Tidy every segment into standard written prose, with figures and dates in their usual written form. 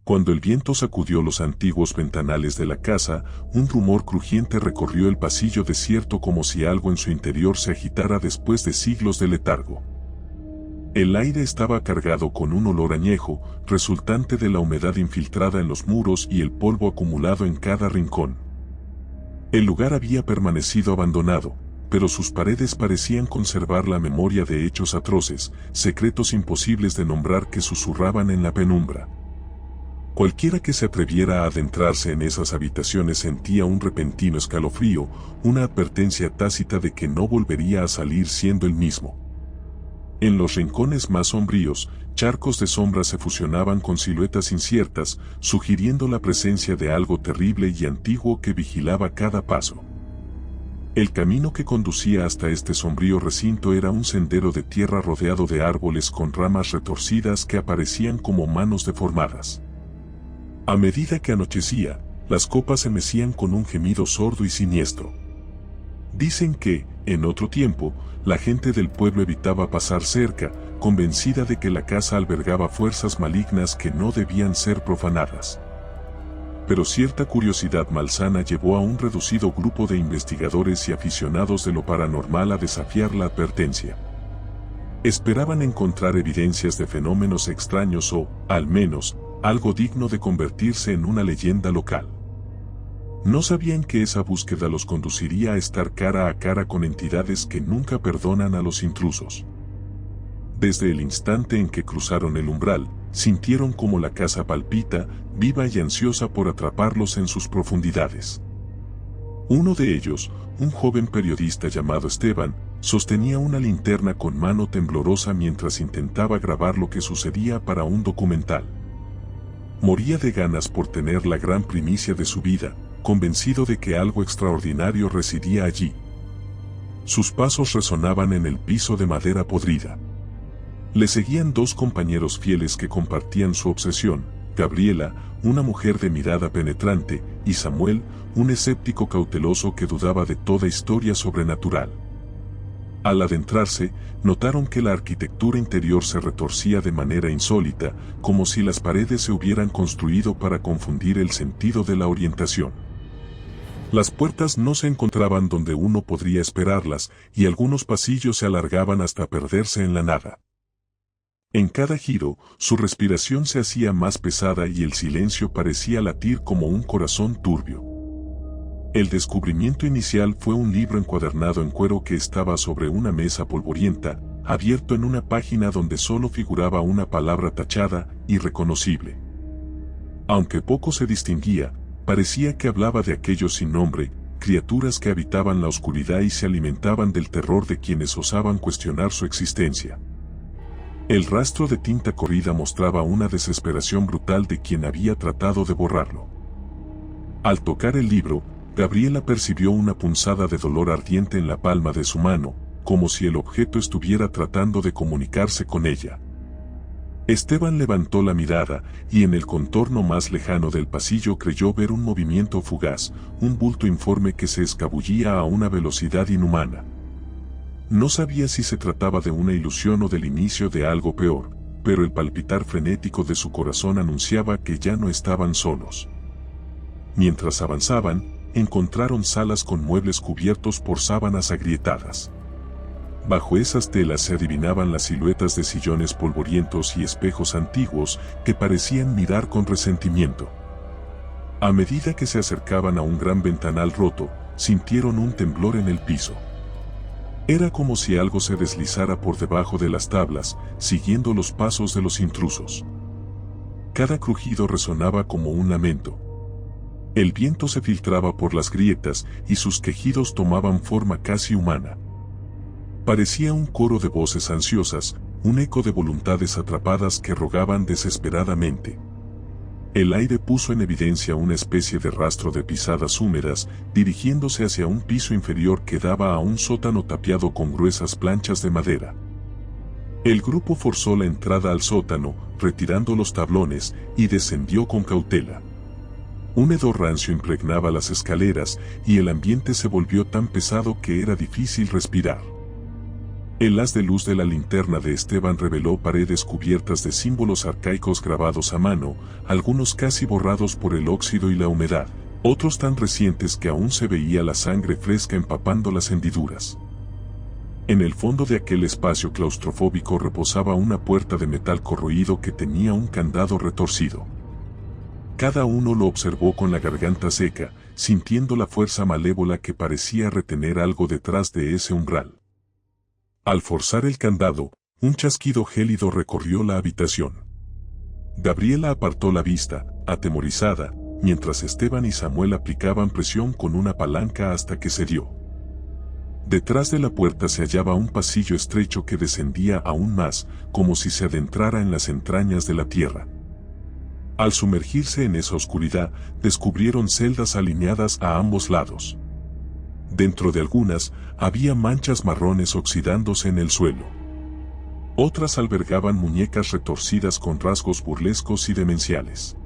Cuando el viento sacudió los antiguos ventanales de la casa, un rumor crujiente recorrió el pasillo desierto como si algo en su interior se agitara después de siglos de letargo. El aire estaba cargado con un olor añejo, resultante de la humedad infiltrada en los muros y el polvo acumulado en cada rincón. El lugar había permanecido abandonado, pero sus paredes parecían conservar la memoria de hechos atroces, secretos imposibles de nombrar que susurraban en la penumbra. Cualquiera que se atreviera a adentrarse en esas habitaciones sentía un repentino escalofrío, una advertencia tácita de que no volvería a salir siendo el mismo. En los rincones más sombríos, charcos de sombra se fusionaban con siluetas inciertas, sugiriendo la presencia de algo terrible y antiguo que vigilaba cada paso. El camino que conducía hasta este sombrío recinto era un sendero de tierra rodeado de árboles con ramas retorcidas que aparecían como manos deformadas. A medida que anochecía, las copas se mecían con un gemido sordo y siniestro. Dicen que, en otro tiempo, la gente del pueblo evitaba pasar cerca, convencida de que la casa albergaba fuerzas malignas que no debían ser profanadas. Pero cierta curiosidad malsana llevó a un reducido grupo de investigadores y aficionados de lo paranormal a desafiar la advertencia. Esperaban encontrar evidencias de fenómenos extraños o, al menos, algo digno de convertirse en una leyenda local. No sabían que esa búsqueda los conduciría a estar cara a cara con entidades que nunca perdonan a los intrusos. Desde el instante en que cruzaron el umbral, sintieron como la casa palpita, viva y ansiosa por atraparlos en sus profundidades. Uno de ellos, un joven periodista llamado Esteban, sostenía una linterna con mano temblorosa mientras intentaba grabar lo que sucedía para un documental. Moría de ganas por tener la gran primicia de su vida, convencido de que algo extraordinario residía allí. Sus pasos resonaban en el piso de madera podrida. Le seguían dos compañeros fieles que compartían su obsesión, Gabriela, una mujer de mirada penetrante, y Samuel, un escéptico cauteloso que dudaba de toda historia sobrenatural. Al adentrarse, notaron que la arquitectura interior se retorcía de manera insólita, como si las paredes se hubieran construido para confundir el sentido de la orientación. Las puertas no se encontraban donde uno podría esperarlas, y algunos pasillos se alargaban hasta perderse en la nada. En cada giro, su respiración se hacía más pesada y el silencio parecía latir como un corazón turbio. El descubrimiento inicial fue un libro encuadernado en cuero que estaba sobre una mesa polvorienta, abierto en una página donde solo figuraba una palabra tachada, irreconocible. Aunque poco se distinguía, parecía que hablaba de aquellos sin nombre, criaturas que habitaban la oscuridad y se alimentaban del terror de quienes osaban cuestionar su existencia. El rastro de tinta corrida mostraba una desesperación brutal de quien había tratado de borrarlo. Al tocar el libro, Gabriela percibió una punzada de dolor ardiente en la palma de su mano, como si el objeto estuviera tratando de comunicarse con ella. Esteban levantó la mirada, y en el contorno más lejano del pasillo creyó ver un movimiento fugaz, un bulto informe que se escabullía a una velocidad inhumana. No sabía si se trataba de una ilusión o del inicio de algo peor, pero el palpitar frenético de su corazón anunciaba que ya no estaban solos. Mientras avanzaban, encontraron salas con muebles cubiertos por sábanas agrietadas. Bajo esas telas se adivinaban las siluetas de sillones polvorientos y espejos antiguos que parecían mirar con resentimiento. A medida que se acercaban a un gran ventanal roto, sintieron un temblor en el piso. Era como si algo se deslizara por debajo de las tablas, siguiendo los pasos de los intrusos. Cada crujido resonaba como un lamento. El viento se filtraba por las grietas y sus quejidos tomaban forma casi humana. Parecía un coro de voces ansiosas, un eco de voluntades atrapadas que rogaban desesperadamente. El aire puso en evidencia una especie de rastro de pisadas húmedas, dirigiéndose hacia un piso inferior que daba a un sótano tapiado con gruesas planchas de madera. El grupo forzó la entrada al sótano, retirando los tablones, y descendió con cautela. Un hedor rancio impregnaba las escaleras, y el ambiente se volvió tan pesado que era difícil respirar. El haz de luz de la linterna de Esteban reveló paredes cubiertas de símbolos arcaicos grabados a mano, algunos casi borrados por el óxido y la humedad, otros tan recientes que aún se veía la sangre fresca empapando las hendiduras. En el fondo de aquel espacio claustrofóbico reposaba una puerta de metal corroído que tenía un candado retorcido. Cada uno lo observó con la garganta seca, sintiendo la fuerza malévola que parecía retener algo detrás de ese umbral. Al forzar el candado, un chasquido gélido recorrió la habitación. Gabriela apartó la vista, atemorizada, mientras Esteban y Samuel aplicaban presión con una palanca hasta que cedió. Detrás de la puerta se hallaba un pasillo estrecho que descendía aún más, como si se adentrara en las entrañas de la tierra. Al sumergirse en esa oscuridad, descubrieron celdas alineadas a ambos lados. Dentro de algunas, había manchas marrones oxidándose en el suelo. Otras albergaban muñecas retorcidas con rasgos burlescos y demenciales.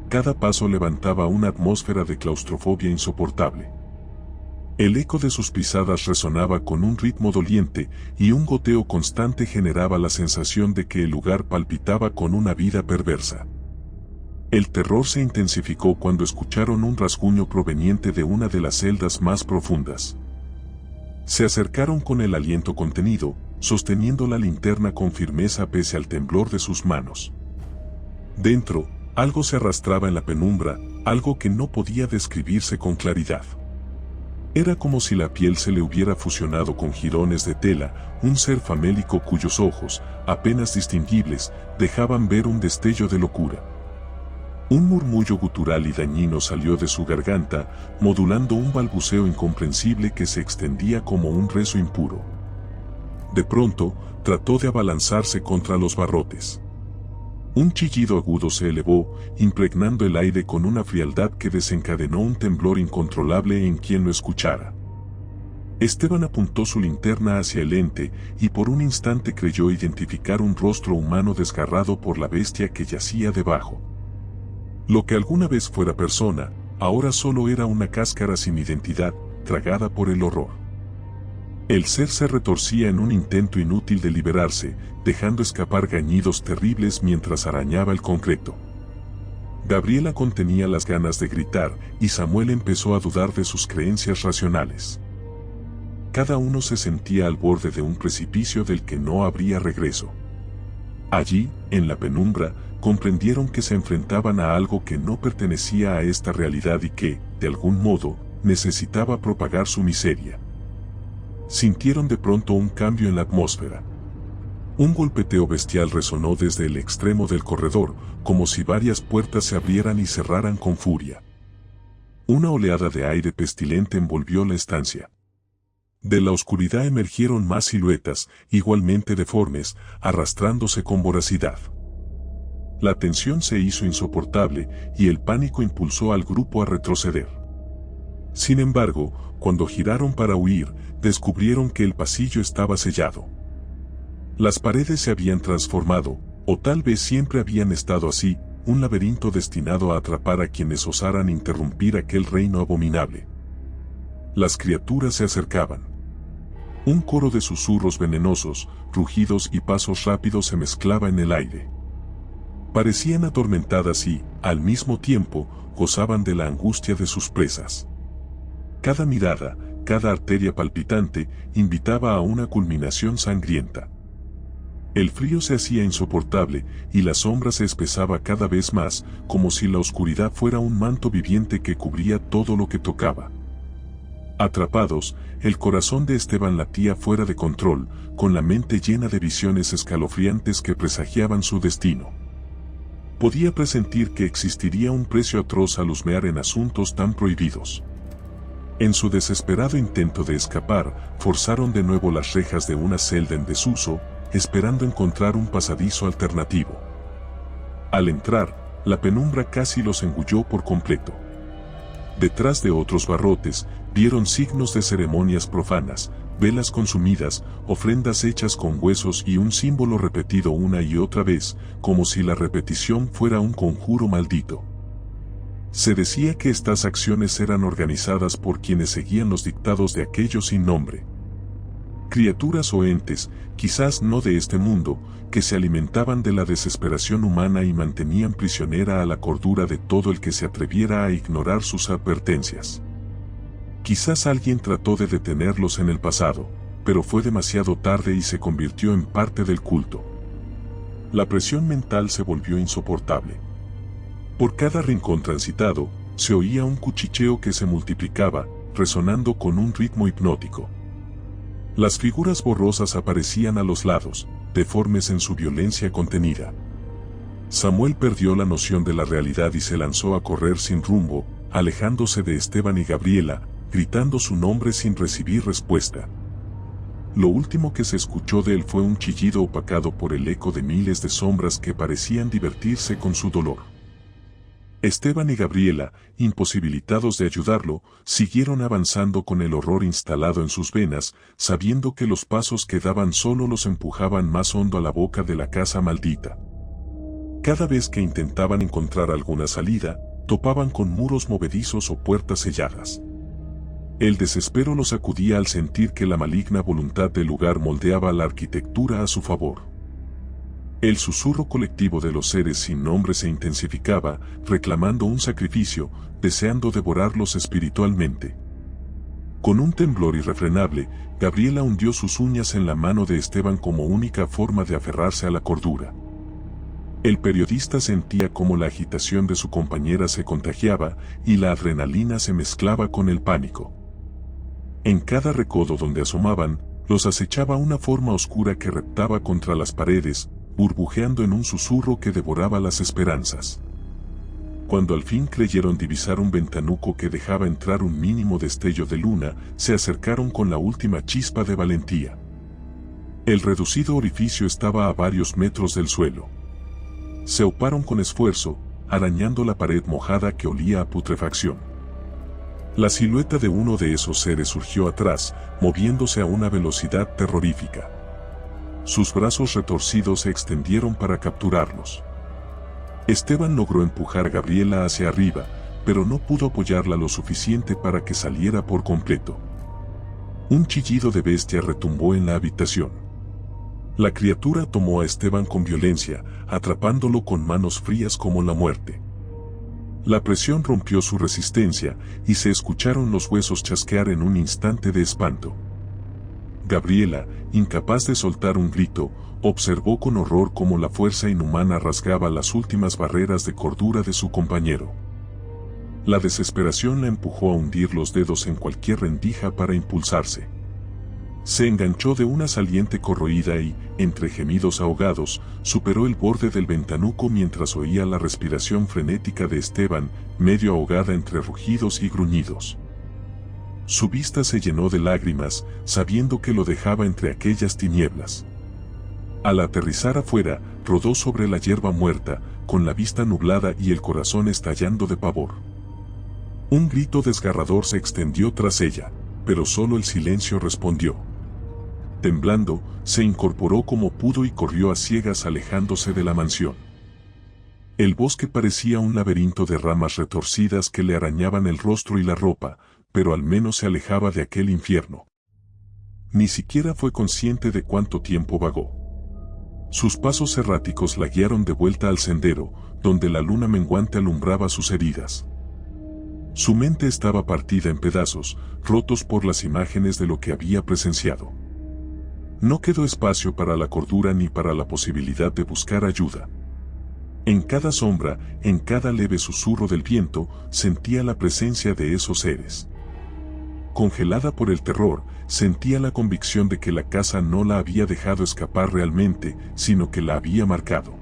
Cada paso levantaba una atmósfera de claustrofobia insoportable. El eco de sus pisadas resonaba con un ritmo doliente, y un goteo constante generaba la sensación de que el lugar palpitaba con una vida perversa. El terror se intensificó cuando escucharon un rasguño proveniente de una de las celdas más profundas. Se acercaron con el aliento contenido, sosteniendo la linterna con firmeza pese al temblor de sus manos. Dentro, algo se arrastraba en la penumbra, algo que no podía describirse con claridad. Era como si la piel se le hubiera fusionado con jirones de tela, un ser famélico cuyos ojos, apenas distinguibles, dejaban ver un destello de locura. Un murmullo gutural y dañino salió de su garganta, modulando un balbuceo incomprensible que se extendía como un rezo impuro. De pronto, trató de abalanzarse contra los barrotes. Un chillido agudo se elevó, impregnando el aire con una frialdad que desencadenó un temblor incontrolable en quien lo escuchara. Esteban apuntó su linterna hacia el ente, y por un instante creyó identificar un rostro humano desgarrado por la bestia que yacía debajo. Lo que alguna vez fuera persona, ahora solo era una cáscara sin identidad, tragada por el horror. El ser se retorcía en un intento inútil de liberarse, dejando escapar gañidos terribles mientras arañaba el concreto. Gabriela contenía las ganas de gritar, y Samuel empezó a dudar de sus creencias racionales. Cada uno se sentía al borde de un precipicio del que no habría regreso. Allí, en la penumbra, comprendieron que se enfrentaban a algo que no pertenecía a esta realidad y que, de algún modo, necesitaba propagar su miseria. Sintieron de pronto un cambio en la atmósfera. Un golpeteo bestial resonó desde el extremo del corredor, como si varias puertas se abrieran y cerraran con furia. Una oleada de aire pestilente envolvió la estancia. De la oscuridad emergieron más siluetas, igualmente deformes, arrastrándose con voracidad. La tensión se hizo insoportable, y el pánico impulsó al grupo a retroceder. Sin embargo, cuando giraron para huir, descubrieron que el pasillo estaba sellado. Las paredes se habían transformado, o tal vez siempre habían estado así, un laberinto destinado a atrapar a quienes osaran interrumpir aquel reino abominable. Las criaturas se acercaban. Un coro de susurros venenosos, rugidos y pasos rápidos se mezclaba en el aire. Parecían atormentadas y, al mismo tiempo, gozaban de la angustia de sus presas. Cada mirada, cada arteria palpitante, invitaba a una culminación sangrienta. El frío se hacía insoportable, y la sombra se espesaba cada vez más, como si la oscuridad fuera un manto viviente que cubría todo lo que tocaba. Atrapados, el corazón de Esteban latía fuera de control, con la mente llena de visiones escalofriantes que presagiaban su destino. Podía presentir que existiría un precio atroz al husmear en asuntos tan prohibidos. En su desesperado intento de escapar, forzaron de nuevo las rejas de una celda en desuso, esperando encontrar un pasadizo alternativo. Al entrar, la penumbra casi los engulló por completo. Detrás de otros barrotes, vieron signos de ceremonias profanas, velas consumidas, ofrendas hechas con huesos y un símbolo repetido una y otra vez, como si la repetición fuera un conjuro maldito. Se decía que estas acciones eran organizadas por quienes seguían los dictados de aquello sin nombre. Criaturas o entes, quizás no de este mundo, que se alimentaban de la desesperación humana y mantenían prisionera a la cordura de todo el que se atreviera a ignorar sus advertencias. Quizás alguien trató de detenerlos en el pasado, pero fue demasiado tarde y se convirtió en parte del culto. La presión mental se volvió insoportable. Por cada rincón transitado, se oía un cuchicheo que se multiplicaba, resonando con un ritmo hipnótico. Las figuras borrosas aparecían a los lados, deformes en su violencia contenida. Samuel perdió la noción de la realidad y se lanzó a correr sin rumbo, alejándose de Esteban y Gabriela, gritando su nombre sin recibir respuesta. Lo último que se escuchó de él fue un chillido opacado por el eco de miles de sombras que parecían divertirse con su dolor. Esteban y Gabriela, imposibilitados de ayudarlo, siguieron avanzando con el horror instalado en sus venas, sabiendo que los pasos que daban solo los empujaban más hondo a la boca de la casa maldita. Cada vez que intentaban encontrar alguna salida, topaban con muros movedizos o puertas selladas. El desespero los sacudía al sentir que la maligna voluntad del lugar moldeaba la arquitectura a su favor. El susurro colectivo de los seres sin nombre se intensificaba, reclamando un sacrificio, deseando devorarlos espiritualmente. Con un temblor irrefrenable, Gabriela hundió sus uñas en la mano de Esteban como única forma de aferrarse a la cordura. El periodista sentía cómo la agitación de su compañera se contagiaba y la adrenalina se mezclaba con el pánico. En cada recodo donde asomaban, los acechaba una forma oscura que reptaba contra las paredes, burbujeando en un susurro que devoraba las esperanzas. Cuando al fin creyeron divisar un ventanuco que dejaba entrar un mínimo destello de luna, se acercaron con la última chispa de valentía. El reducido orificio estaba a varios metros del suelo. Se auparon con esfuerzo, arañando la pared mojada que olía a putrefacción. La silueta de uno de esos seres surgió atrás, moviéndose a una velocidad terrorífica. Sus brazos retorcidos se extendieron para capturarlos. Esteban logró empujar a Gabriela hacia arriba, pero no pudo apoyarla lo suficiente para que saliera por completo. Un chillido de bestia retumbó en la habitación. La criatura tomó a Esteban con violencia, atrapándolo con manos frías como la muerte. La presión rompió su resistencia y se escucharon los huesos chasquear en un instante de espanto. Gabriela, incapaz de soltar un grito, observó con horror cómo la fuerza inhumana rasgaba las últimas barreras de cordura de su compañero. La desesperación la empujó a hundir los dedos en cualquier rendija para impulsarse. Se enganchó de una saliente corroída y, entre gemidos ahogados, superó el borde del ventanuco mientras oía la respiración frenética de Esteban, medio ahogada entre rugidos y gruñidos. Su vista se llenó de lágrimas, sabiendo que lo dejaba entre aquellas tinieblas. Al aterrizar afuera, rodó sobre la hierba muerta, con la vista nublada y el corazón estallando de pavor. Un grito desgarrador se extendió tras ella, pero solo el silencio respondió. Temblando, se incorporó como pudo y corrió a ciegas alejándose de la mansión. El bosque parecía un laberinto de ramas retorcidas que le arañaban el rostro y la ropa, pero al menos se alejaba de aquel infierno. Ni siquiera fue consciente de cuánto tiempo vagó. Sus pasos erráticos la guiaron de vuelta al sendero, donde la luna menguante alumbraba sus heridas. Su mente estaba partida en pedazos, rotos por las imágenes de lo que había presenciado. No quedó espacio para la cordura ni para la posibilidad de buscar ayuda. En cada sombra, en cada leve susurro del viento, sentía la presencia de esos seres. Congelada por el terror, sentía la convicción de que la casa no la había dejado escapar realmente, sino que la había marcado.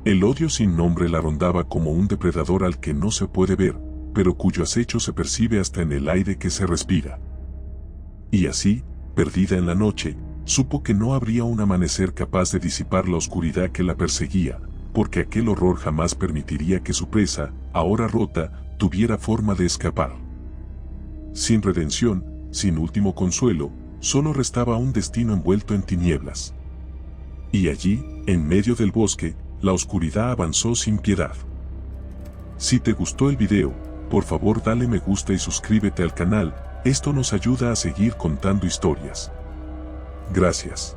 El odio sin nombre la rondaba como un depredador al que no se puede ver, pero cuyo acecho se percibe hasta en el aire que se respira. Y así, perdida en la noche, supo que no habría un amanecer capaz de disipar la oscuridad que la perseguía, porque aquel horror jamás permitiría que su presa, ahora rota, tuviera forma de escapar. Sin redención, sin último consuelo, solo restaba un destino envuelto en tinieblas. Y allí, en medio del bosque, la oscuridad avanzó sin piedad. Si te gustó el video, por favor dale me gusta y suscríbete al canal, esto nos ayuda a seguir contando historias. Gracias.